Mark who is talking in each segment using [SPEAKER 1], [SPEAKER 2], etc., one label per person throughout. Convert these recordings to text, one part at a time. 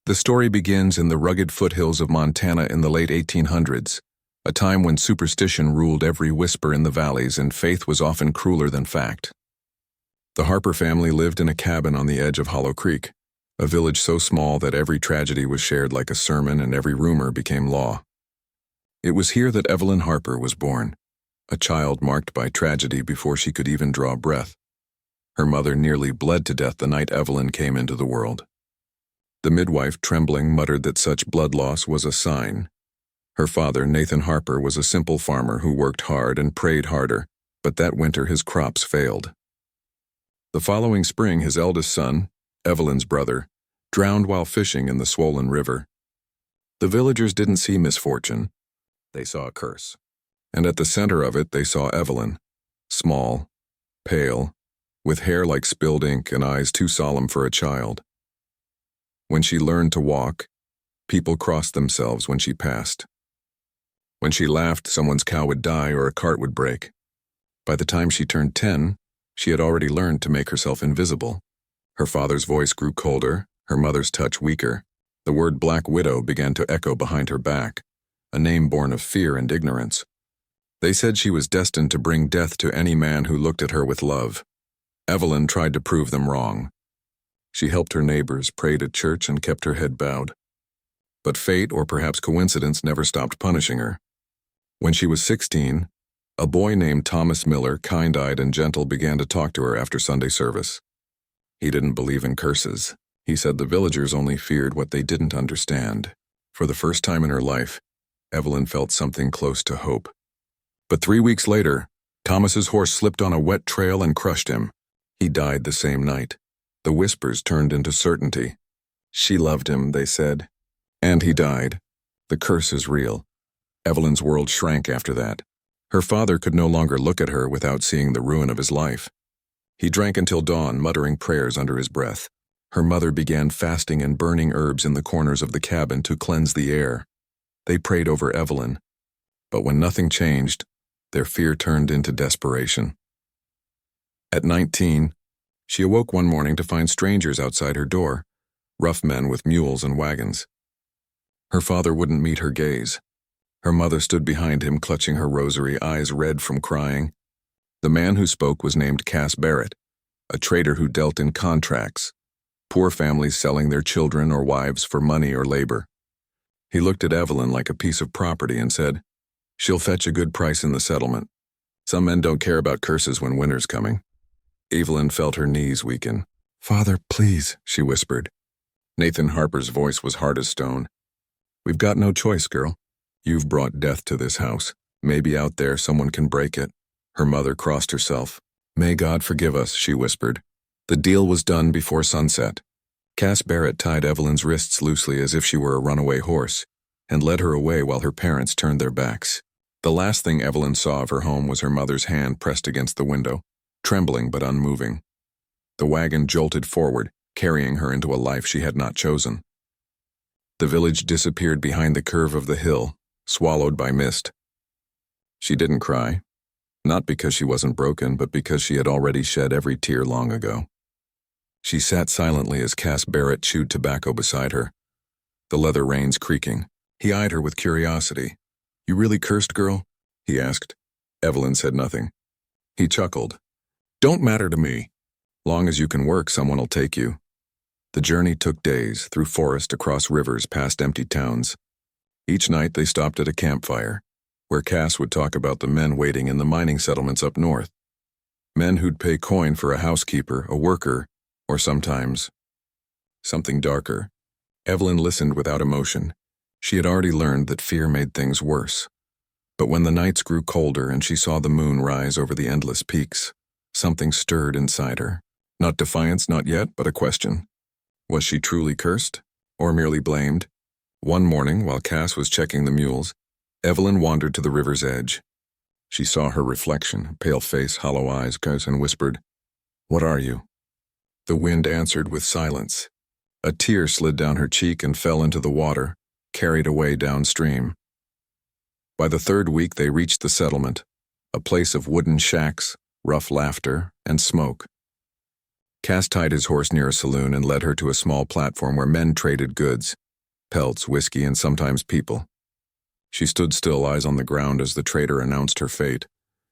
[SPEAKER 1] The story begins in the rugged foothills of Montana in the late 1800s, a time when superstition ruled every whisper in the valleys and faith was often crueler than fact. The Harper family lived in a cabin on the edge of Hollow Creek, a village so small that every tragedy was shared like a sermon and every rumor became law. It was here that Evelyn Harper was born, a child marked by tragedy before she could even draw breath. Her mother nearly bled to death the night Evelyn came into the world. The midwife, trembling, muttered that such blood loss was a sign. Her father, Nathan Harper, was a simple farmer who worked hard and prayed harder, but that winter his crops failed. The following spring, his eldest son, Evelyn's brother, drowned while fishing in the swollen river. The villagers didn't see misfortune. They saw a curse. And at the center of it, they saw Evelyn, small, pale, with hair like spilled ink and eyes too solemn for a child. When she learned to walk, people crossed themselves when she passed. When she laughed, someone's cow would die or a cart would break. By the time she turned 10, she had already learned to make herself invisible. Her father's voice grew colder, her mother's touch weaker. The word Black Widow began to echo behind her back, a name born of fear and ignorance. They said she was destined to bring death to any man who looked at her with love. Evelyn tried to prove them wrong. She helped her neighbors, prayed at church, and kept her head bowed. But fate, or perhaps coincidence, never stopped punishing her. When she was 16, a boy named Thomas Miller, kind-eyed and gentle, began to talk to her after Sunday service. He didn't believe in curses. He said the villagers only feared what they didn't understand. For the first time in her life, Evelyn felt something close to hope. But 3 weeks later, Thomas's horse slipped on a wet trail and crushed him. He died the same night. The whispers turned into certainty. She loved him, they said. And he died. The curse is real. Evelyn's world shrank after that. Her father could no longer look at her without seeing the ruin of his life. He drank until dawn, muttering prayers under his breath. Her mother began fasting and burning herbs in the corners of the cabin to cleanse the air. They prayed over Evelyn. But when nothing changed, their fear turned into desperation. At 19, she awoke one morning to find strangers outside her door, rough men with mules and wagons. Her father wouldn't meet her gaze. Her mother stood behind him, clutching her rosary, eyes red from crying. The man who spoke was named Cass Barrett, a trader who dealt in contracts, poor families selling their children or wives for money or labor. He looked at Evelyn like a piece of property and said, "She'll fetch a good price in the settlement. Some men don't care about curses when winter's coming." Evelyn felt her knees weaken. "Father, please," she whispered. Nathan Harper's voice was hard as stone. "We've got no choice, girl. You've brought death to this house. Maybe out there someone can break it." Her mother crossed herself. "May God forgive us," she whispered. The deal was done before sunset. Cass Barrett tied Evelyn's wrists loosely as if she were a runaway horse, and led her away while her parents turned their backs. The last thing Evelyn saw of her home was her mother's hand pressed against the window, trembling but unmoving. The wagon jolted forward, carrying her into a life she had not chosen. The village disappeared behind the curve of the hill, swallowed by mist. She didn't cry, not because she wasn't broken, but because she had already shed every tear long ago. She sat silently as Cass Barrett chewed tobacco beside her, the leather reins creaking. He eyed her with curiosity. "You really cursed, girl?" he asked. Evelyn said nothing. He chuckled. "Don't matter to me. Long as you can work, someone will take you." The journey took days, through forest, across rivers, past empty towns. Each night they stopped at a campfire, where Cass would talk about the men waiting in the mining settlements up north. Men who'd pay coin for a housekeeper, a worker, or sometimes something darker. Evelyn listened without emotion. She had already learned that fear made things worse. But when the nights grew colder and she saw the moon rise over the endless peaks, something stirred inside her. Not defiance, not yet, but a question. Was she truly cursed, or merely blamed? One morning, while Cass was checking the mules, Evelyn wandered to the river's edge. She saw her reflection, pale face, hollow eyes, and whispered, "What are you?" The wind answered with silence. A tear slid down her cheek and fell into the water, carried away downstream. By the third week they reached the settlement, a place of wooden shacks, rough laughter, and smoke. Cass tied his horse near a saloon and led her to a small platform where men traded goods, pelts, whiskey, and sometimes people. She stood still, eyes on the ground as the trader announced her fate.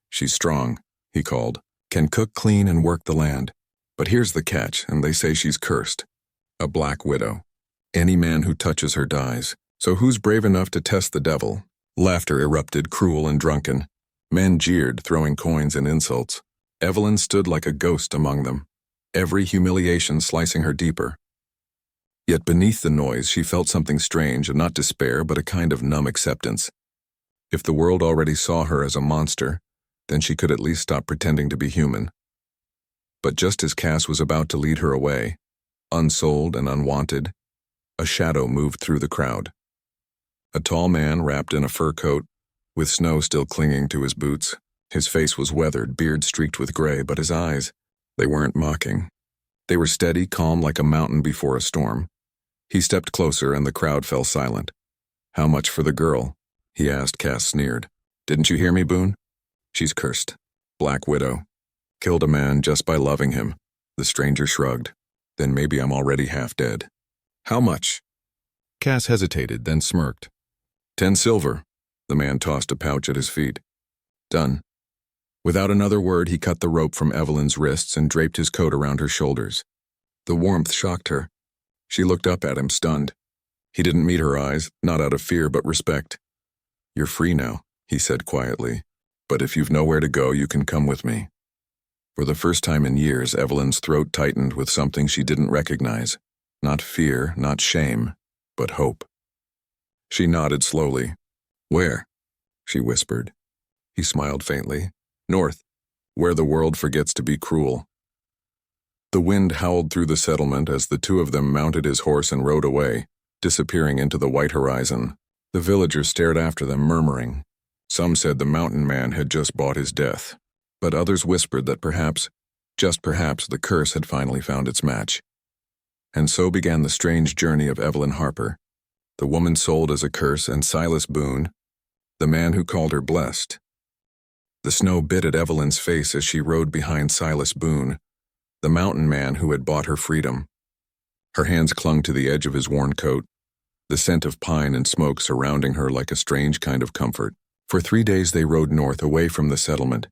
[SPEAKER 1] "She's strong," he called, "can cook, clean, and work the land. But here's the catch, and they say she's cursed. A black widow. Any man who touches her dies. So who's brave enough to test the devil?" Laughter erupted, cruel and drunken. Men jeered, throwing coins and insults. Evelyn stood like a ghost among them, every humiliation slicing her deeper. Yet beneath the noise she felt something strange, and not despair, but a kind of numb acceptance. If the world already saw her as a monster, then she could at least stop pretending to be human. But just as Cass was about to lead her away, unsold and unwanted, a shadow moved through the crowd. A tall man wrapped in a fur coat, with snow still clinging to his boots. His face was weathered, beard streaked with gray, but his eyes, they weren't mocking. They were steady, calm like a mountain before a storm. He stepped closer and the crowd fell silent. "How much for the girl?" he asked. Cass sneered. "Didn't you hear me, Boone? She's cursed. Black widow. Killed a man just by loving him." The stranger shrugged. "Then maybe I'm already half dead." "How much?" Cass hesitated, then smirked. 10 silver. The man tossed a pouch at his feet. "Done." Without another word, he cut the rope from Evelyn's wrists and draped his coat around her shoulders. The warmth shocked her. She looked up at him, stunned. He didn't meet her eyes, not out of fear but respect. "You're free now," he said quietly. "But if you've nowhere to go, you can come with me." For the first time in years, Evelyn's throat tightened with something she didn't recognize. Not fear, not shame, but hope. She nodded slowly. "Where?" she whispered. He smiled faintly. "North, where the world forgets to be cruel." The wind howled through the settlement as the two of them mounted his horse and rode away, disappearing into the white horizon. The villagers stared after them, murmuring. Some said the mountain man had just bought his death, but others whispered that perhaps, just perhaps, the curse had finally found its match. And so began the strange journey of Evelyn Harper, the woman sold as a curse, and Silas Boone, the man who called her blessed. The snow bit at Evelyn's face as she rode behind Silas Boone, the mountain man who had bought her freedom. Her hands clung to the edge of his worn coat, the scent of pine and smoke surrounding her like a strange kind of comfort. For 3 days they rode north, away from the settlement,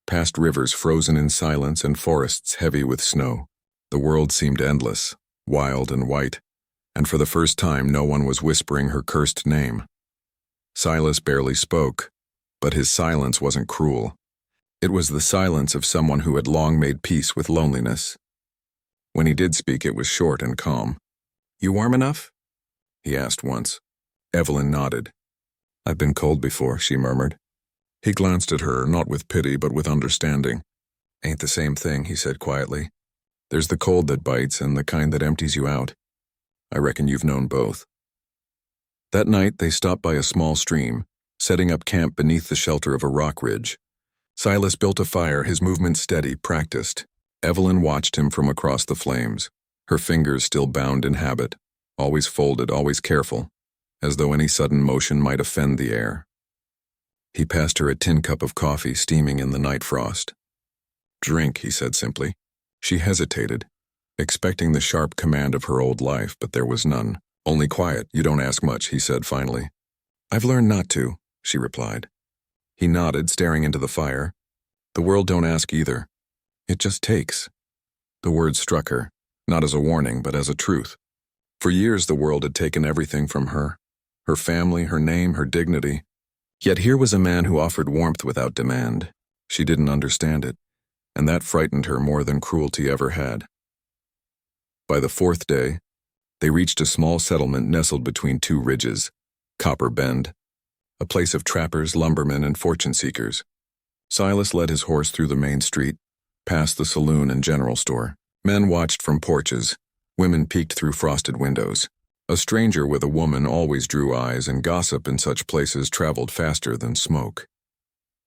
[SPEAKER 1] past rivers frozen in silence and forests heavy with snow. The world seemed endless, wild and white, and for the first time no one was whispering her cursed name. Silas barely spoke, but his silence wasn't cruel. It was the silence of someone who had long made peace with loneliness. When he did speak, it was short and calm. "You warm enough?" he asked once. Evelyn nodded. "I've been cold before," she murmured. He glanced at her, not with pity but with understanding. "Ain't the same thing," he said quietly. "There's the cold that bites and the kind that empties you out. I reckon you've known both." That night they stopped by a small stream, setting up camp beneath the shelter of a rock ridge. Silas built a fire, his movement steady, practiced. Evelyn watched him from across the flames, her fingers still bound in habit, always folded, always careful, as though any sudden motion might offend the air. He passed her a tin cup of coffee steaming in the night frost. "Drink," he said simply. She hesitated, expecting the sharp command of her old life, but there was none. "Only quiet, you don't ask much," he said finally. "I've learned not to," she replied. He nodded, staring into the fire. "The world don't ask either. It just takes." The words struck her, not as a warning, but as a truth. For years the world had taken everything from her, her family, her name, her dignity. Yet here was a man who offered warmth without demand. She didn't understand it, and that frightened her more than cruelty ever had. By the 4th day, they reached a small settlement nestled between 2 ridges, Copper Bend, a place of trappers, lumbermen, and fortune-seekers. Silas led his horse through the main street, past the saloon and general store. Men watched from porches, women peeked through frosted windows. A stranger with a woman always drew eyes, and gossip in such places traveled faster than smoke.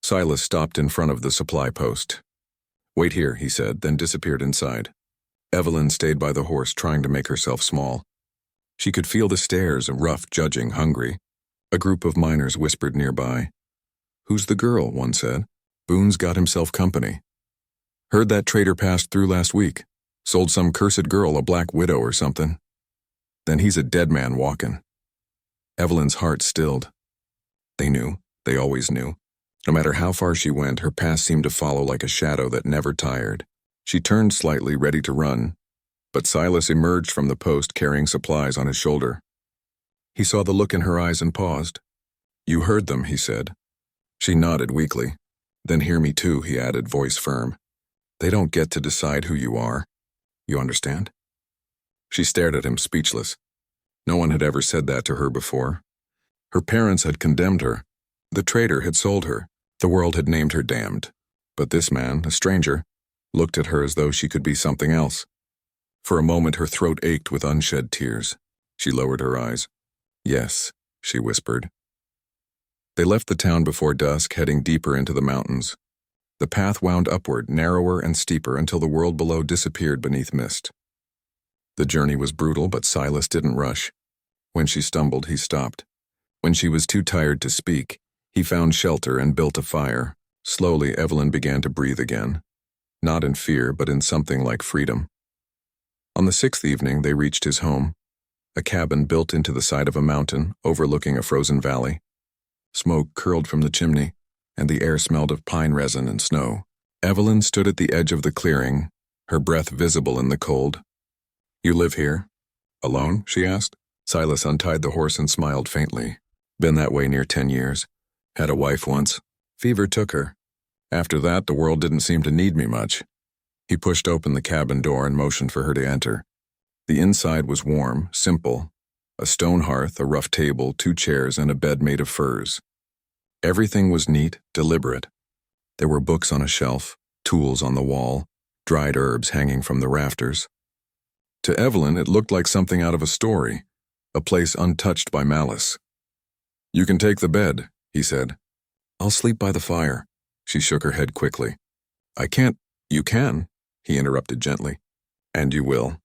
[SPEAKER 1] Silas stopped in front of the supply post. "Wait here," he said, then disappeared inside. Evelyn stayed by the horse, trying to make herself small. She could feel the stares, rough, judging, hungry. A group of miners whispered nearby. "Who's the girl?" one said. "Boone's got himself company. Heard that trader passed through last week." Sold some cursed girl a black widow or something. Then he's a dead man walking. Evelyn's heart stilled. They knew. They always knew. No matter how far she went, her past seemed to follow like a shadow that never tired. She turned slightly, ready to run, but Silas emerged from the post carrying supplies on his shoulder. He saw the look in her eyes and paused. "You heard them," he said. She nodded weakly. "Then hear me too," he added, voice firm. "They don't get to decide who you are. You understand?" She stared at him, speechless. No one had ever said that to her before. Her parents had condemned her. The traitor had sold her. The world had named her damned. But this man, a stranger, looked at her as though she could be something else. For a moment her throat ached with unshed tears. She lowered her eyes. "Yes," she whispered. They left the town before dusk, heading deeper into the mountains. The path wound upward, narrower and steeper, until the world below disappeared beneath mist. The journey was brutal, but Silas didn't rush. When she stumbled, he stopped. When she was too tired to speak, he found shelter and built a fire. Slowly, Evelyn began to breathe again. Not in fear, but in something like freedom. On the 6th evening, they reached his home, a cabin built into the side of a mountain, overlooking a frozen valley. Smoke curled from the chimney, and the air smelled of pine resin and snow. Evelyn stood at the edge of the clearing, her breath visible in the cold. "You live here? Alone?" she asked. Silas untied the horse and smiled faintly. "Been that way near 10 years. Had a wife once. Fever took her. After that, the world didn't seem to need me much." He pushed open the cabin door and motioned for her to enter. The inside was warm, simple. A stone hearth, a rough table, 2 chairs, and a bed made of furs. Everything was neat, deliberate. There were books on a shelf, tools on the wall, dried herbs hanging from the rafters. To Evelyn, it looked like something out of a story, a place untouched by malice. "You can take the bed," he said. "I'll sleep by the fire." She shook her head quickly. "I can't." "You can," he interrupted gently. "And you will."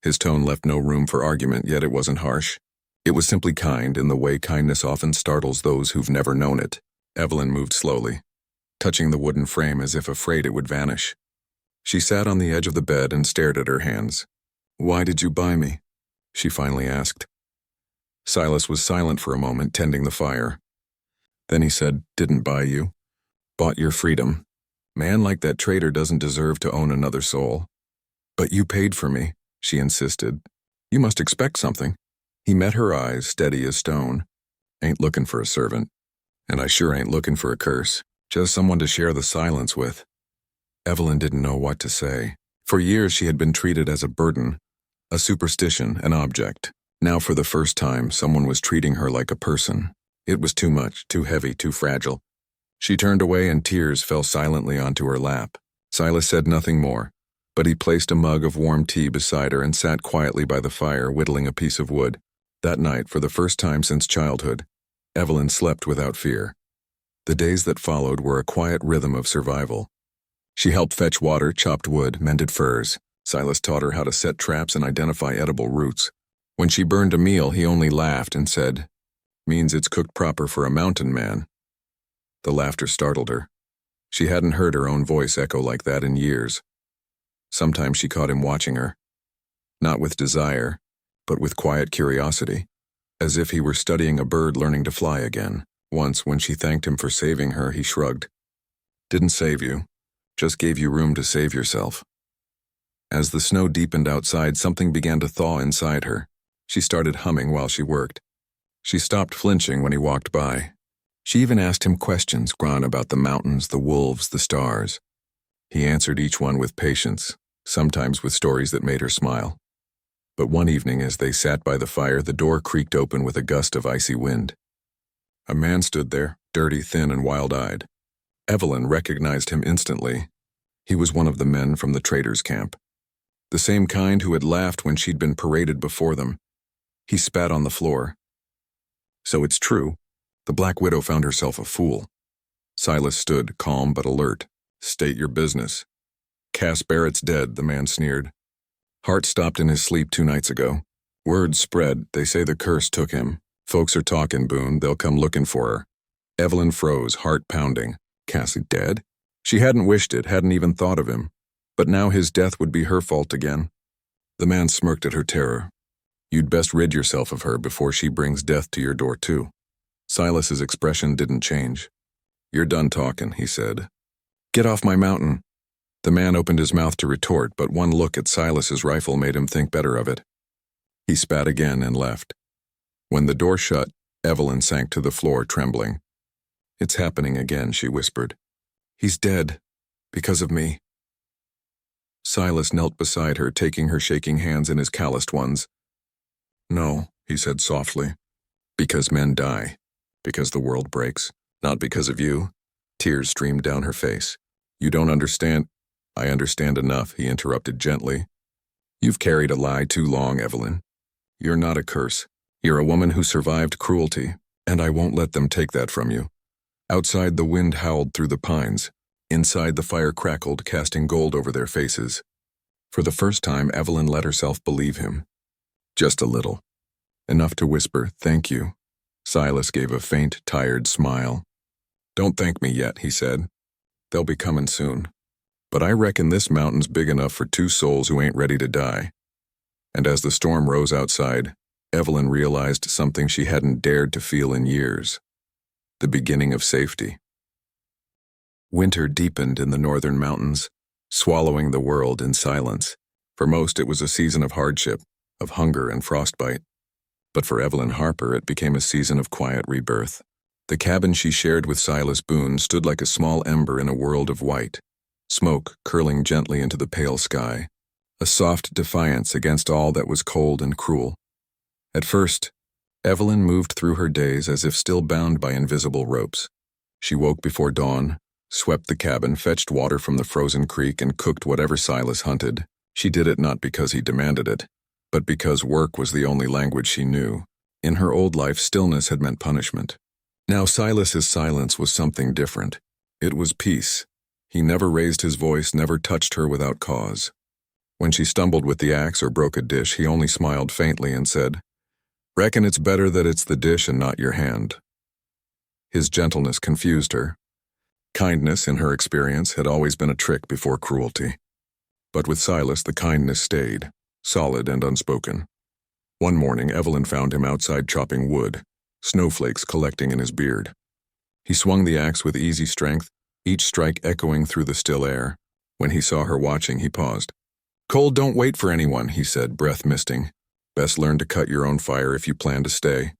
[SPEAKER 1] His tone left no room for argument, yet it wasn't harsh. It was simply kind, in the way kindness often startles those who've never known it. Evelyn moved slowly, touching the wooden frame as if afraid it would vanish. She sat on the edge of the bed and stared at her hands. "Why did you buy me?" she finally asked. Silas was silent for a moment, tending the fire. Then he said, "Didn't buy you. Bought your freedom. Man like that traitor doesn't deserve to own another soul." "But you paid for me," she insisted. "You must expect something." He met her eyes, steady as stone. "Ain't looking for a servant. And I sure ain't looking for a curse. Just someone to share the silence with." Evelyn didn't know what to say. For years she had been treated as a burden, a superstition, an object. Now for the first time, someone was treating her like a person. It was too much, too heavy, too fragile. She turned away and tears fell silently onto her lap. Silas said nothing more, but he placed a mug of warm tea beside her and sat quietly by the fire, whittling a piece of wood. That night, for the first time since childhood, Evelyn slept without fear. The days that followed were a quiet rhythm of survival. She helped fetch water, chopped wood, mended furs. Silas taught her how to set traps and identify edible roots. When she burned a meal, he only laughed and said, "Means it's cooked proper for a mountain man." The laughter startled her. She hadn't heard her own voice echo like that in years. Sometimes she caught him watching her. Not with desire, but with quiet curiosity, as if he were studying a bird learning to fly again. Once, when she thanked him for saving her, he shrugged. "Didn't save you, just gave you room to save yourself." As the snow deepened outside, something began to thaw inside her. She started humming while she worked. She stopped flinching when he walked by. She even asked him questions, Gron, about the mountains, the wolves, the stars. He answered each one with patience, sometimes with stories that made her smile. But one evening, as they sat by the fire, the door creaked open with a gust of icy wind. A man stood there, dirty, thin, and wild-eyed. Evelyn recognized him instantly. He was one of the men from the trader's camp. The same kind who had laughed when she'd been paraded before them. He spat on the floor. "So it's true. The Black Widow found herself a fool." Silas stood, calm but alert. "State your business." "Cass Barrett's dead," the man sneered. "Hart stopped in his sleep 2 nights ago. Word spread, they say the curse took him. Folks are talking, Boone, they'll come looking for her." Evelyn froze, heart pounding. Cass dead? She hadn't wished it, hadn't even thought of him. But now his death would be her fault again. The man smirked at her terror. You'd best rid yourself of her before she brings death to your door too. Silas's expression didn't change. You're done talking, he said. Get off my mountain. The man opened his mouth to retort, but one look at Silas's rifle made him think better of it. He spat again and left. When the door shut, Evelyn sank to the floor, trembling. It's happening again, she whispered. He's dead. Because of me. Silas knelt beside her, taking her shaking hands in his calloused ones. No, he said softly. Because men die. Because the world breaks. Not because of you. Tears streamed down her face. You don't understand. I understand enough, he interrupted gently. You've carried a lie too long, Evelyn. You're not a curse. You're a woman who survived cruelty, and I won't let them take that from you. Outside, the wind howled through the pines. Inside, the fire crackled, casting gold over their faces. For the first time, Evelyn let herself believe him. Just a little. Enough to whisper, thank you. Silas gave a faint, tired smile. Don't thank me yet, he said. They'll be coming soon. But I reckon this mountain's big enough for two souls who ain't ready to die. And as the storm rose outside, Evelyn realized something she hadn't dared to feel in years. The beginning of safety. Winter deepened in the northern mountains, swallowing the world in silence. For most, it was a season of hardship, of hunger and frostbite. But for Evelyn Harper, it became a season of quiet rebirth. The cabin she shared with Silas Boone stood like a small ember in a world of white, smoke curling gently into the pale sky, a soft defiance against all that was cold and cruel. At first, Evelyn moved through her days as if still bound by invisible ropes. She woke before dawn, swept the cabin, fetched water from the frozen creek, and cooked whatever Silas hunted. She did it not because he demanded it, but because work was the only language she knew. In her old life, stillness had meant punishment. Now Silas's silence was something different. It was peace. He never raised his voice, never touched her without cause. When she stumbled with the axe or broke a dish, he only smiled faintly and said, Reckon it's better that it's the dish and not your hand. His gentleness confused her. Kindness, in her experience, had always been a trick before cruelty. But with Silas, the kindness stayed, solid and unspoken. One morning, Evelyn found him outside chopping wood, snowflakes collecting in his beard. He swung the axe with easy strength, each strike echoing through the still air. When he saw her watching, he paused. Cold don't wait for anyone, he said, breath misting. Best learn to cut your own fire if you plan to stay.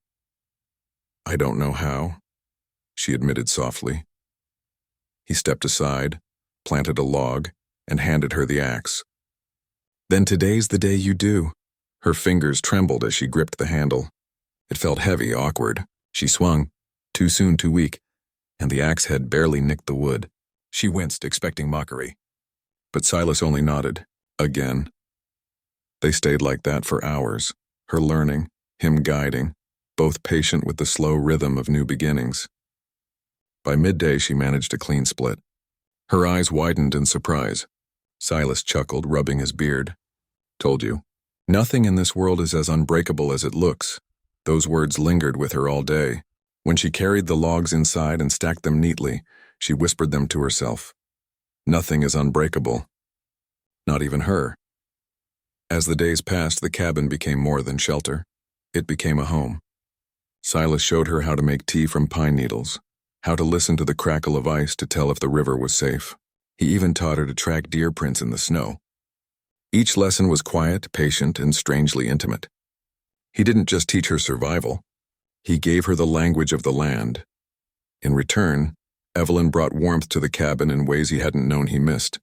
[SPEAKER 1] I don't know how, she admitted softly. He stepped aside, planted a log, and handed her the axe. Then today's the day you do. Her fingers trembled as she gripped the handle. It felt heavy, awkward. She swung, too soon, too weak, and the axe head barely nicked the wood. She winced, expecting mockery. But Silas only nodded, again. They stayed like that for hours, her learning, him guiding, both patient with the slow rhythm of new beginnings. By midday, she managed a clean split. Her eyes widened in surprise. Silas chuckled, rubbing his beard. Told you. Nothing in this world is as unbreakable as it looks. Those words lingered with her all day. When she carried the logs inside and stacked them neatly, she whispered them to herself. Nothing is unbreakable. Not even her. As the days passed, the cabin became more than shelter. It became a home. Silas showed her how to make tea from pine needles, how to listen to the crackle of ice to tell if the river was safe. He even taught her to track deer prints in the snow. Each lesson was quiet, patient, and strangely intimate. He didn't just teach her survival. He gave her the language of the land. In return, Evelyn brought warmth to the cabin in ways he hadn't known he missed.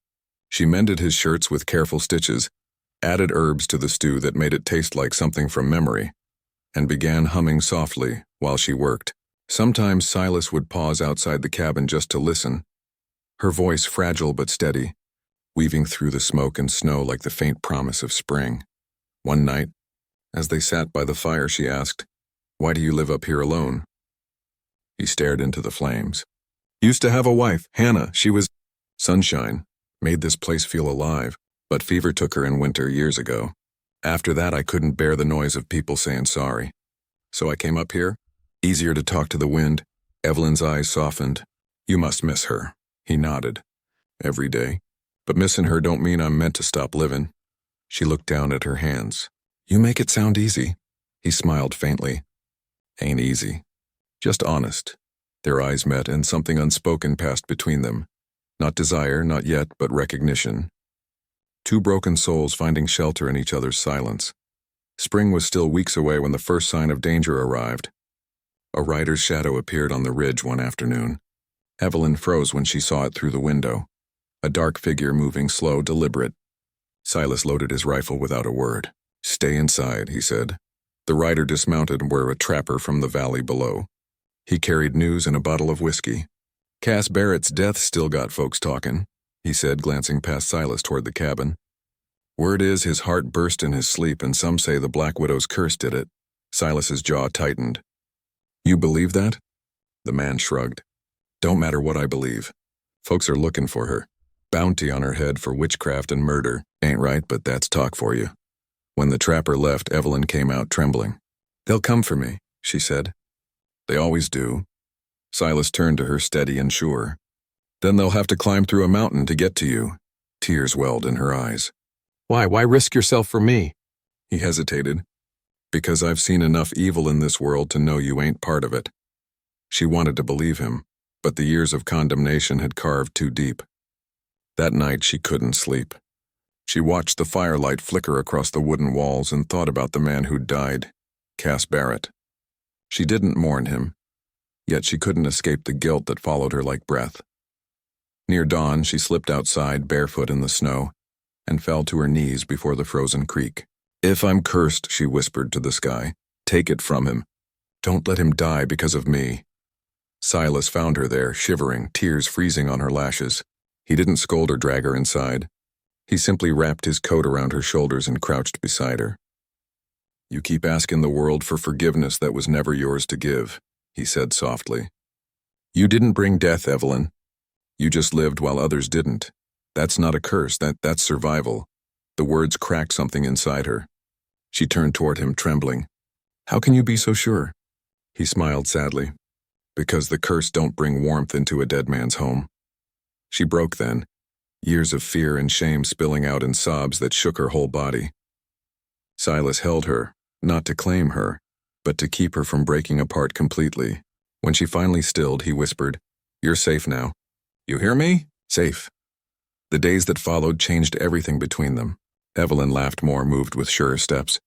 [SPEAKER 1] She mended his shirts with careful stitches, added herbs to the stew that made it taste like something from memory, and began humming softly while she worked. Sometimes Silas would pause outside the cabin just to listen, her voice fragile but steady, weaving through the smoke and snow like the faint promise of spring. One night, as they sat by the fire, she asked, Why do you live up here alone? He stared into the flames. Used to have a wife, Hannah. She was sunshine, made this place feel alive, but fever took her in winter years ago. After that, I couldn't bear the noise of people saying sorry. So I came up here, easier to talk to the wind. Evelyn's eyes softened. You must miss her. He nodded. Every day. But missing her don't mean I'm meant to stop living. She looked down at her hands. You make it sound easy. He smiled faintly. Ain't easy. Just honest. Their eyes met and something unspoken passed between them. Not desire, not yet, but recognition. Two broken souls finding shelter in each other's silence. Spring was still weeks away when the first sign of danger arrived. A rider's shadow appeared on the ridge one afternoon. Evelyn froze when she saw it through the window. A dark figure moving slow, deliberate. Silas loaded his rifle without a word. Stay inside, he said. The rider dismounted and were a trapper from the valley below. He carried news and a bottle of whiskey. Cass Barrett's death still got folks talking, he said, glancing past Silas toward the cabin. Word is his heart burst in his sleep, and some say the Black Widow's curse did it. Silas's jaw tightened. You believe that? The man shrugged. Don't matter what I believe. Folks are looking for her. Bounty on her head for witchcraft and murder. Ain't right, but that's talk for you. When the trapper left, Evelyn came out trembling. They'll come for me, she said. They always do. Silas turned to her, steady and sure. Then they'll have to climb through a mountain to get to you. Tears welled in her eyes. Why risk yourself for me? He hesitated. Because I've seen enough evil in this world to know you ain't part of it. She wanted to believe him, but the years of condemnation had carved too deep. That night she couldn't sleep. She watched the firelight flicker across the wooden walls and thought about the man who'd died, Cass Barrett. She didn't mourn him, yet she couldn't escape the guilt that followed her like breath. Near dawn, she slipped outside barefoot in the snow and fell to her knees before the frozen creek. If I'm cursed, she whispered to the sky, take it from him. Don't let him die because of me. Silas found her there, shivering, tears freezing on her lashes. He didn't scold or drag her inside. He simply wrapped his coat around her shoulders and crouched beside her. You keep asking the world for forgiveness that was never yours to give, he said softly. You didn't bring death, Evelyn. You just lived while others didn't. That's not a curse, that's survival. The words cracked something inside her. She turned toward him, trembling. How can you be so sure? He smiled sadly. Because the curse don't bring warmth into a dead man's home. She broke then, years of fear and shame spilling out in sobs that shook her whole body. Silas held her, not to claim her, but to keep her from breaking apart completely. When she finally stilled, he whispered, You're safe now. You hear me? Safe. The days that followed changed everything between them. Evelyn laughed more, moved with surer steps.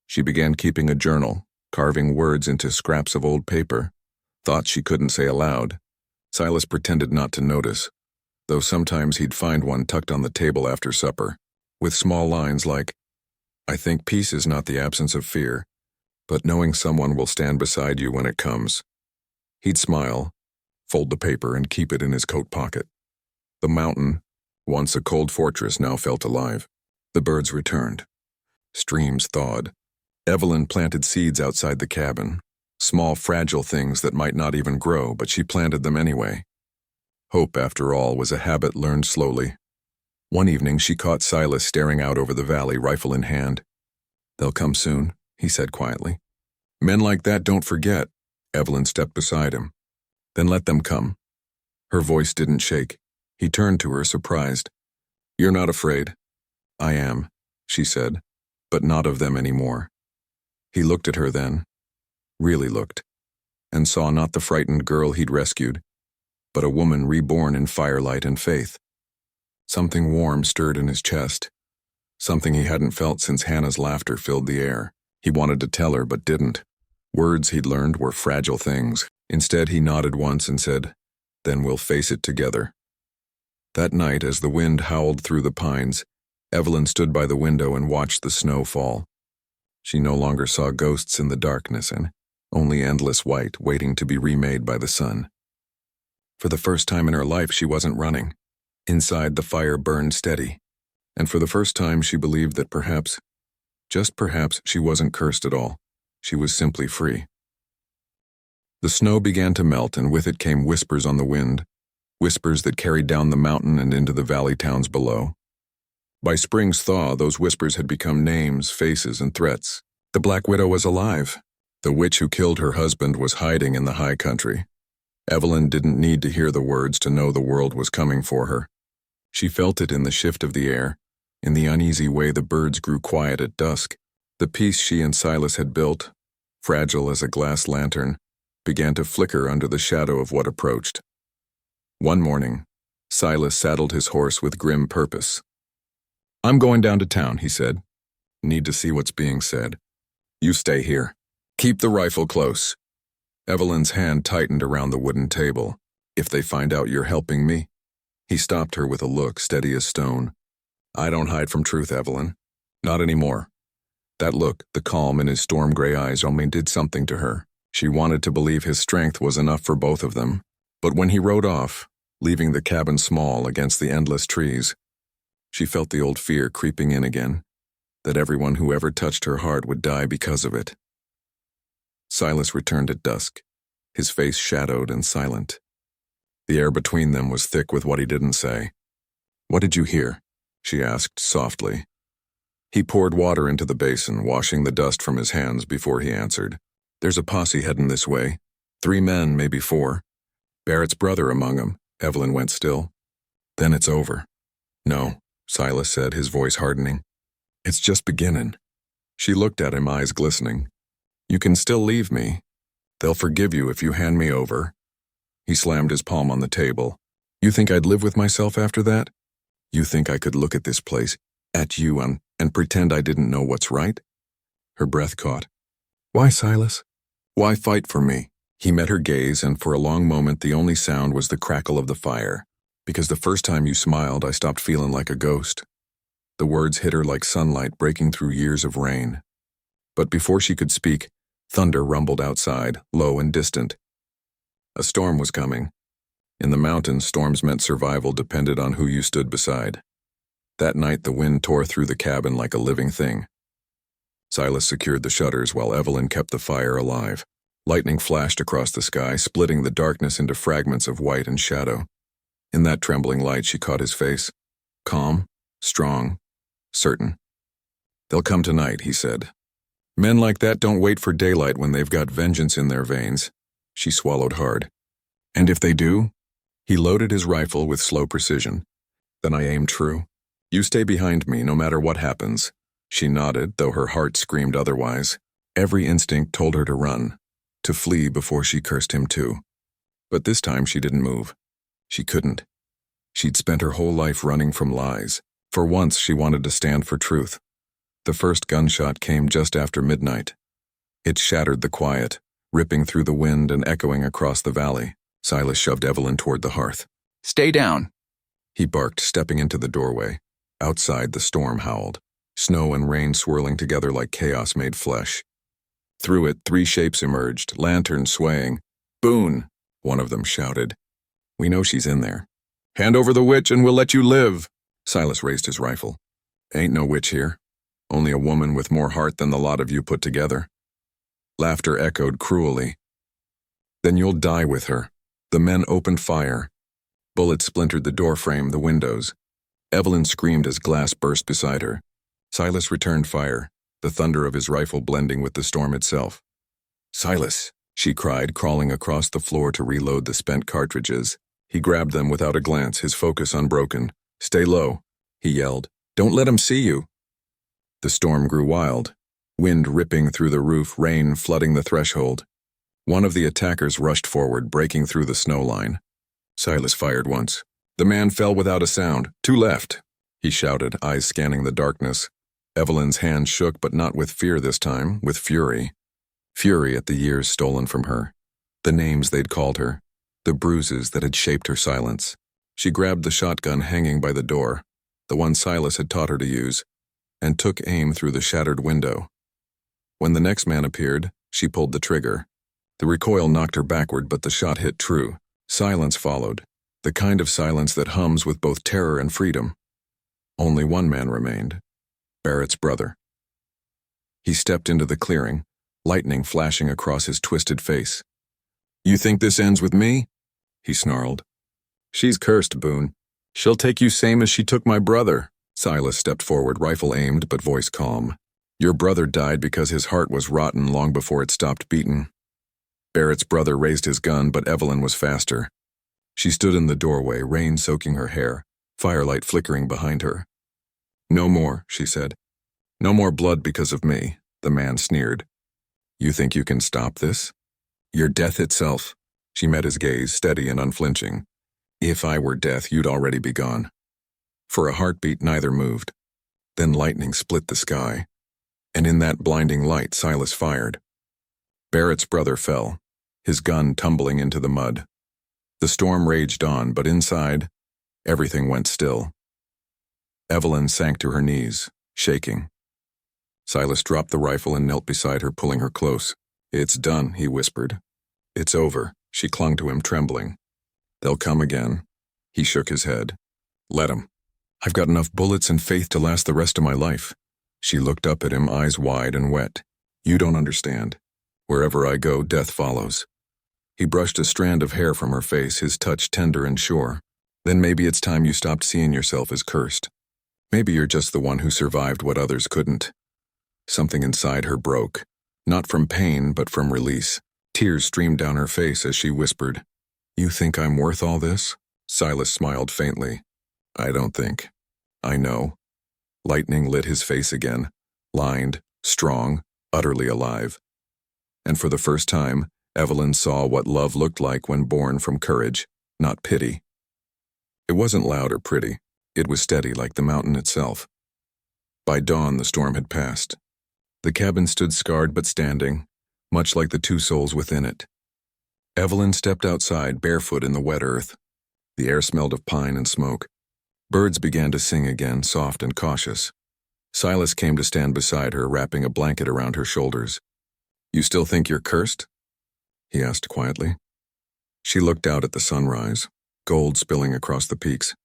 [SPEAKER 1] She began keeping a journal, carving words into scraps of old paper, thoughts she couldn't say aloud. Silas pretended not to notice, though sometimes he'd find one tucked on the table after supper, with small lines like, I think peace is not the absence of fear, but knowing someone will stand beside you when it comes. He'd smile, fold the paper, and keep it in his coat pocket. The mountain, once a cold fortress, now felt alive. The birds returned. Streams thawed. Evelyn planted seeds outside the cabin, small fragile things that might not even grow, but she planted them anyway. Hope, after all, was a habit learned slowly. One evening she caught Silas staring out over the valley, rifle in hand. They'll come soon, he said quietly. Men like that don't forget. Evelyn stepped beside him. Then let them come. Her voice didn't shake. He turned to her, surprised. You're not afraid? I am, she said, but not of them anymore. He looked at her then, really looked, and saw not the frightened girl he'd rescued, but a woman reborn in firelight and faith. Something warm stirred in his chest, something he hadn't felt since Hannah's laughter filled the air. He wanted to tell her, but didn't. Words he'd learned were fragile things. Instead, he nodded once and said, Then we'll face it together. That night, as the wind howled through the pines, Evelyn stood by the window and watched the snow fall. She no longer saw ghosts in the darkness and only endless white waiting to be remade by the sun. For the first time in her life, she wasn't running. Inside, the fire burned steady, and for the first time she believed that perhaps, just perhaps, she wasn't cursed at all. She was simply free. The snow began to melt, and with it came whispers on the wind, whispers that carried down the mountain and into the valley towns below. By spring's thaw, those whispers had become names, faces, and threats. The Black Widow was alive. The witch who killed her husband was hiding in the high country. Evelyn didn't need to hear the words to know the world was coming for her. She felt it in the shift of the air, in the uneasy way the birds grew quiet at dusk. The peace she and Silas had built, fragile as a glass lantern, began to flicker under the shadow of what approached. One morning, Silas saddled his horse with grim purpose. "I'm going down to town," he said. "Need to see what's being said. You stay here. Keep the rifle close." Evelyn's hand tightened around the wooden table. "If they find out you're helping me?" He stopped her with a look steady as stone. "I don't hide from truth, Evelyn. Not anymore." That look, the calm in his storm-gray eyes, only did something to her. She wanted to believe his strength was enough for both of them. But when he rode off, leaving the cabin small against the endless trees, she felt the old fear creeping in again, that everyone who ever touched her heart would die because of it. Silas returned at dusk, his face shadowed and silent. The air between them was thick with what he didn't say. "What did you hear?" she asked softly. He poured water into the basin, washing the dust from his hands before he answered. "There's a posse heading this way. 3 men, maybe 4. Barrett's brother among 'em." Evelyn went still. "Then it's over." "No," Silas said, his voice hardening. "It's just beginning." She looked at him, eyes glistening. "You can still leave me. They'll forgive you if you hand me over." He slammed his palm on the table. "You think I'd live with myself after that? You think I could look at this place, at you, and pretend I didn't know what's right?" Her breath caught. "Why, Silas? Why fight for me?" He met her gaze, and for a long moment the only sound was the crackle of the fire. "Because the first time you smiled, I stopped feeling like a ghost." The words hit her like sunlight breaking through years of rain. But before she could speak, thunder rumbled outside, low and distant. A storm was coming. In the mountains, storms meant survival depended on who you stood beside. That night, the wind tore through the cabin like a living thing. Silas secured the shutters while Evelyn kept the fire alive. Lightning flashed across the sky, splitting the darkness into fragments of white and shadow. In that trembling light, she caught his face. Calm, strong, certain. "They'll come tonight," he said. "Men like that don't wait for daylight when they've got vengeance in their veins." She swallowed hard. "And if they do?" He loaded his rifle with slow precision. "Then I aim true. You stay behind me no matter what happens." She nodded, though her heart screamed otherwise. Every instinct told her to run, to flee before she cursed him too. But this time she didn't move. She couldn't. She'd spent her whole life running from lies. For once she wanted to stand for truth. The first gunshot came just after midnight. It shattered the quiet, ripping through the wind and echoing across the valley. Silas shoved Evelyn toward the hearth. "Stay down," he barked, stepping into the doorway. Outside, the storm howled, snow and rain swirling together like chaos made flesh. Through it, 3 shapes emerged, lanterns swaying. "Boone," one of them shouted. "We know she's in there." "Hand over the witch and we'll let you live." Silas raised his rifle. "Ain't no witch here. Only a woman with more heart than the lot of you put together." Laughter echoed cruelly. "Then you'll die with her." The men opened fire. Bullets splintered the doorframe, the windows. Evelyn screamed as glass burst beside her. Silas returned fire, the thunder of his rifle blending with the storm itself. "Silas," she cried, crawling across the floor to reload the spent cartridges. He grabbed them without a glance, his focus unbroken. "Stay low," he yelled. "Don't let him see you." The storm grew wild, wind ripping through the roof, rain flooding the threshold. One of the attackers rushed forward, breaking through the snow line. Silas fired once. The man fell without a sound. "To left," he shouted, eyes scanning the darkness. Evelyn's hand shook, but not with fear this time, with fury. Fury at the years stolen from her, the names they'd called her, the bruises that had shaped her silence. She grabbed the shotgun hanging by the door, the one Silas had taught her to use, and took aim through the shattered window. When the next man appeared, she pulled the trigger. The recoil knocked her backward, but the shot hit true. Silence followed, the kind of silence that hums with both terror and freedom. Only one man remained, Barrett's brother. He stepped into the clearing, lightning flashing across his twisted face. "You think this ends with me?" he snarled. "She's cursed, Boone. She'll take you same as she took my brother." Silas stepped forward, rifle aimed but voice calm. "Your brother died because his heart was rotten long before it stopped beating." Barrett's brother raised his gun, but Evelyn was faster. She stood in the doorway, rain soaking her hair, firelight flickering behind her. "No more," she said. "No more blood because of me," the man sneered. "You think you can stop this? You're death itself." She met his gaze, steady and unflinching. "If I were death, you'd already be gone." For a heartbeat, neither moved. Then lightning split the sky, and in that blinding light, Silas fired. Barrett's brother fell, his gun tumbling into the mud. The storm raged on, but inside, everything went still. Evelyn sank to her knees, shaking. Silas dropped the rifle and knelt beside her, pulling her close. "It's done," he whispered. "It's over." She clung to him, trembling. "They'll come again." He shook his head. "Let 'em. I've got enough bullets and faith to last the rest of my life." She looked up at him, eyes wide and wet. "You don't understand. Wherever I go, death follows." He brushed a strand of hair from her face, his touch tender and sure. "Then maybe it's time you stopped seeing yourself as cursed. Maybe you're just the one who survived what others couldn't." Something inside her broke, not from pain, but from release. Tears streamed down her face as she whispered, "You think I'm worth all this?" Silas smiled faintly. "I don't think. I know." Lightning lit his face again, lined, strong, utterly alive. And for the first time, Evelyn saw what love looked like when born from courage, not pity. It wasn't loud or pretty. It was steady like the mountain itself. By dawn, the storm had passed. The cabin stood scarred but standing, much like the two souls within it. Evelyn stepped outside, barefoot in the wet earth. The air smelled of pine and smoke. Birds began to sing again, soft and cautious. Silas came to stand beside her, wrapping a blanket around her shoulders. "You still think you're cursed?" he asked quietly. She looked out at the sunrise, gold spilling across the peaks,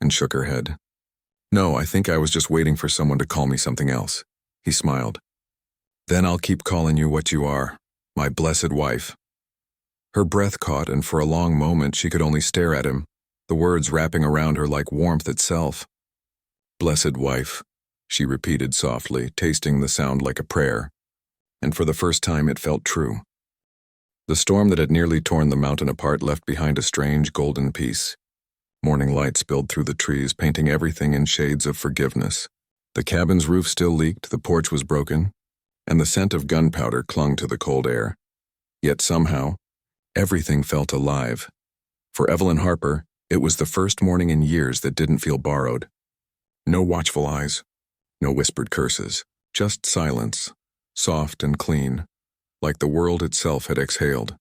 [SPEAKER 1] and shook her head. "No, I think I was just waiting for someone to call me something else." He smiled. "Then I'll keep calling you what you are, my blessed wife." Her breath caught, and for a long moment she could only stare at him, the words wrapping around her like warmth itself. "Blessed wife," she repeated softly, tasting the sound like a prayer. And for the first time it felt true. The storm that had nearly torn the mountain apart left behind a strange golden peace. Morning light spilled through the trees, painting everything in shades of forgiveness. The cabin's roof still leaked, the porch was broken, and the scent of gunpowder clung to the cold air. Yet somehow, everything felt alive. For Evelyn Harper, it was the first morning in years that didn't feel borrowed. No watchful eyes, no whispered curses, just silence, soft and clean, like the world itself had exhaled.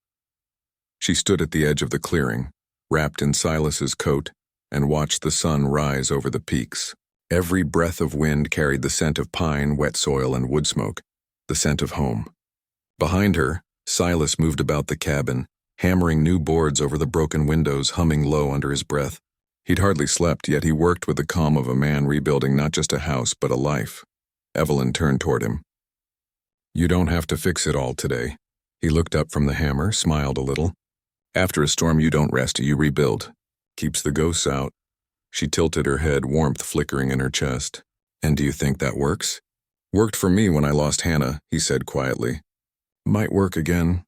[SPEAKER 1] She stood at the edge of the clearing, wrapped in Silas's coat, and watched the sun rise over the peaks. Every breath of wind carried the scent of pine, wet soil, and wood smoke, the scent of home. Behind her, Silas moved about the cabin, hammering new boards over the broken windows, humming low under his breath. He'd hardly slept, yet he worked with the calm of a man rebuilding not just a house, but a life. Evelyn turned toward him. "You don't have to fix it all today." He looked up from the hammer, smiled a little. "After a storm, you don't rest, you rebuild. Keeps the ghosts out." She tilted her head, warmth flickering in her chest. "And do you think that works?" "Worked for me when I lost Hannah," he said quietly. "Might work again."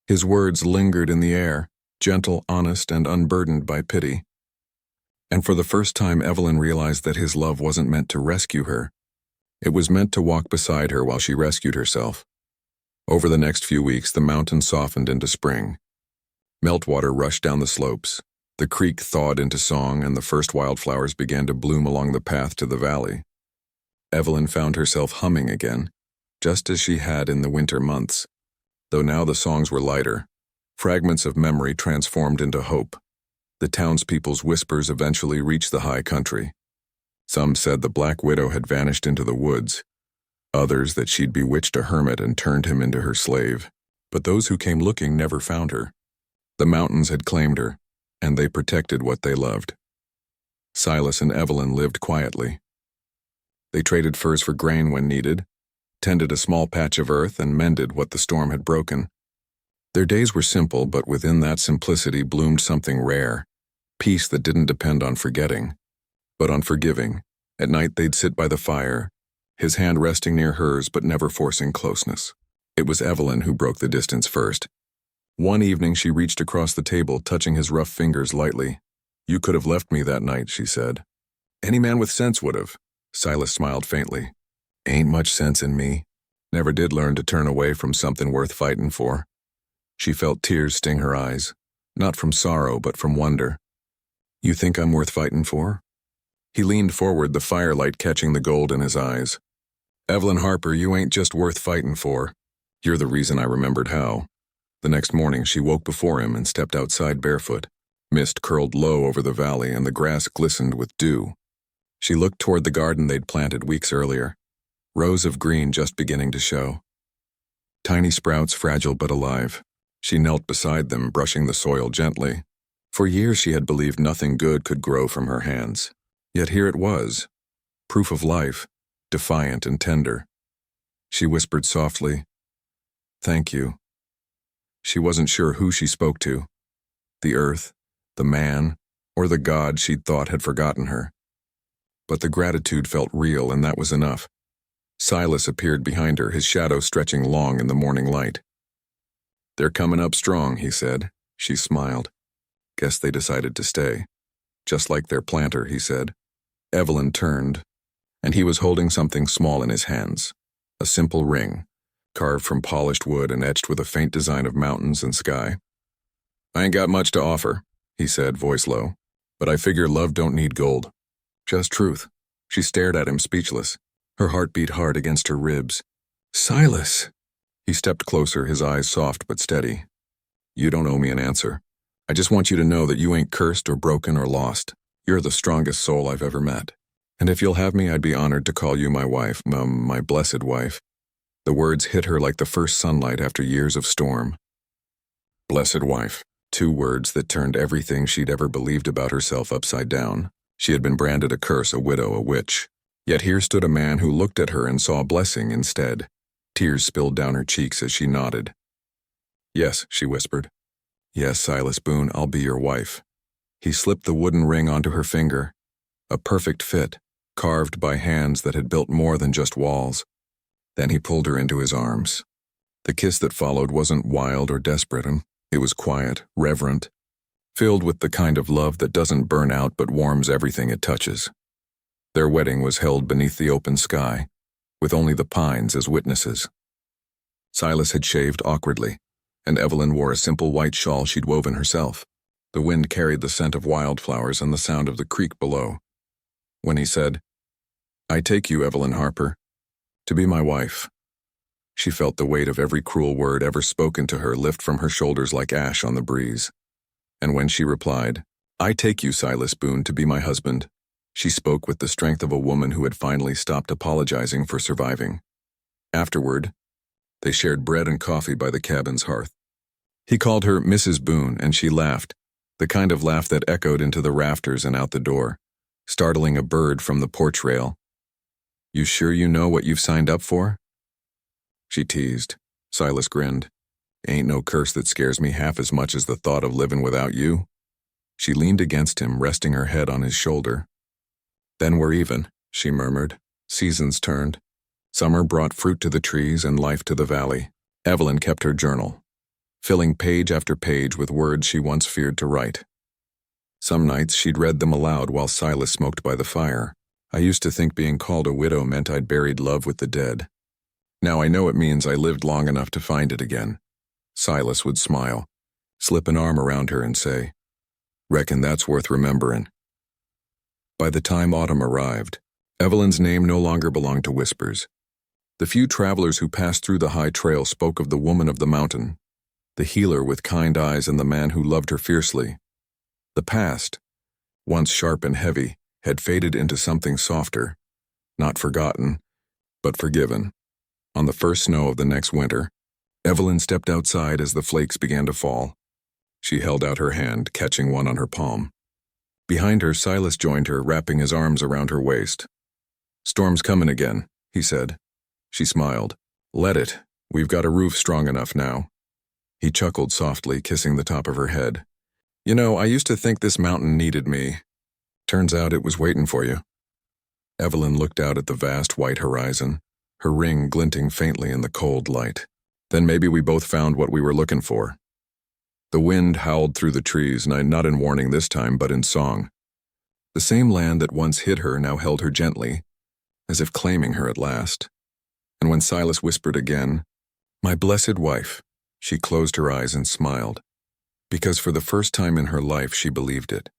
[SPEAKER 1] His words lingered in the air, gentle, honest, and unburdened by pity. And for the first time, Evelyn realized that his love wasn't meant to rescue her. It was meant to walk beside her while she rescued herself. Over the next few weeks, the mountain softened into spring. Meltwater rushed down the slopes. The creek thawed into song, and the first wildflowers began to bloom along the path to the valley. Evelyn found herself humming again, just as she had in the winter months, though now the songs were lighter, fragments of memory transformed into hope. The townspeople's whispers eventually reached the high country. Some said the Black Widow had vanished into the woods, others that she'd bewitched a hermit and turned him into her slave. But those who came looking never found her. The mountains had claimed her, and they protected what they loved. Silas and Evelyn lived quietly. They traded furs for grain when needed, tended a small patch of earth, and mended what the storm had broken. Their days were simple, but within that simplicity bloomed something rare, peace that didn't depend on forgetting, but on forgiving. At night they'd sit by the fire, his hand resting near hers but never forcing closeness. It was Evelyn who broke the distance first. One evening she reached across the table, touching his rough fingers lightly. "You could have left me that night," she said. Any man with sense would have. Silas smiled faintly. Ain't much sense in me. Never did learn to turn away from something worth fighting for. She felt tears sting her eyes, not from sorrow but from wonder. You think I'm worth fighting for? He leaned forward, the firelight catching the gold in his eyes. Evelyn Harper, you ain't just worth fighting for. You're the reason I remembered how. The next morning she woke before him and stepped outside barefoot. Mist curled low over the valley and the grass glistened with dew. She looked toward the garden they'd planted weeks earlier, rows of green just beginning to show. Tiny sprouts, fragile but alive. She knelt beside them, brushing the soil gently. For years she had believed nothing good could grow from her hands. Yet here it was, proof of life, defiant and tender. She whispered softly, "Thank you." She wasn't sure who she spoke to, the earth, the man, or the God she'd thought had forgotten her. But the gratitude felt real, and that was enough. Silas appeared behind her, his shadow stretching long in the morning light. "They're coming up strong," he said. She smiled. "Guess they decided to stay. Just like their planter," he said. Evelyn turned, and he was holding something small in his hands, a simple ring, carved from polished wood and etched with a faint design of mountains and sky. "I ain't got much to offer," he said, voice low, "but I figure love don't need gold. Just truth." She stared at him, speechless. Her heart beat hard against her ribs. "Silas!" He stepped closer, his eyes soft but steady. "You don't owe me an answer. I just want you to know that you ain't cursed or broken or lost. You're the strongest soul I've ever met. And if you'll have me, I'd be honored to call you my wife, my blessed wife." The words hit her like the first sunlight after years of storm. Blessed wife, 2 words that turned everything she'd ever believed about herself upside down. She had been branded a curse, a widow, a witch. Yet here stood a man who looked at her and saw blessing instead. Tears spilled down her cheeks as she nodded. "Yes," she whispered. "Yes, Silas Boone, I'll be your wife." He slipped the wooden ring onto her finger. A perfect fit, carved by hands that had built more than just walls. Then he pulled her into his arms. The kiss that followed wasn't wild or desperate. It was quiet, reverent, filled with the kind of love that doesn't burn out but warms everything it touches. Their wedding was held beneath the open sky, with only the pines as witnesses. Silas had shaved awkwardly, and Evelyn wore a simple white shawl she'd woven herself. The wind carried the scent of wildflowers and the sound of the creek below. When he said, "I take you, Evelyn Harper, to be my wife," she felt the weight of every cruel word ever spoken to her lift from her shoulders like ash on the breeze. And when she replied, "I take you, Silas Boone, to be my husband," she spoke with the strength of a woman who had finally stopped apologizing for surviving. Afterward, they shared bread and coffee by the cabin's hearth. He called her Mrs. Boone, and she laughed, the kind of laugh that echoed into the rafters and out the door, startling a bird from the porch rail. "You sure you know what you've signed up for?" She teased. Silas grinned. "Ain't no curse that scares me half as much as the thought of living without you." She leaned against him, resting her head on his shoulder. "Then we're even," she murmured. Seasons turned. Summer brought fruit to the trees and life to the valley. Evelyn kept her journal, filling page after page with words she once feared to write. Some nights she'd read them aloud while Silas smoked by the fire. "I used to think being called a widow meant I'd buried love with the dead. Now I know it means I lived long enough to find it again." Silas would smile, slip an arm around her and say, "Reckon that's worth remembering." By the time autumn arrived, Evelyn's name no longer belonged to whispers. The few travelers who passed through the high trail spoke of the woman of the mountain, the healer with kind eyes and the man who loved her fiercely. The past, once sharp and heavy, had faded into something softer, not forgotten, but forgiven. On the first snow of the next winter, Evelyn stepped outside as the flakes began to fall. She held out her hand, catching one on her palm. Behind her, Silas joined her, wrapping his arms around her waist. "Storm's coming again," he said. She smiled. "Let it. We've got a roof strong enough now." He chuckled softly, kissing the top of her head. "You know, I used to think this mountain needed me. Turns out it was waiting for you." Evelyn looked out at the vast white horizon, her ring glinting faintly in the cold light. "Then maybe we both found what we were looking for." The wind howled through the trees, not in warning this time, but in song. The same land that once hid her now held her gently, as if claiming her at last. And when Silas whispered again, "My blessed wife," she closed her eyes and smiled, because for the first time in her life she believed it.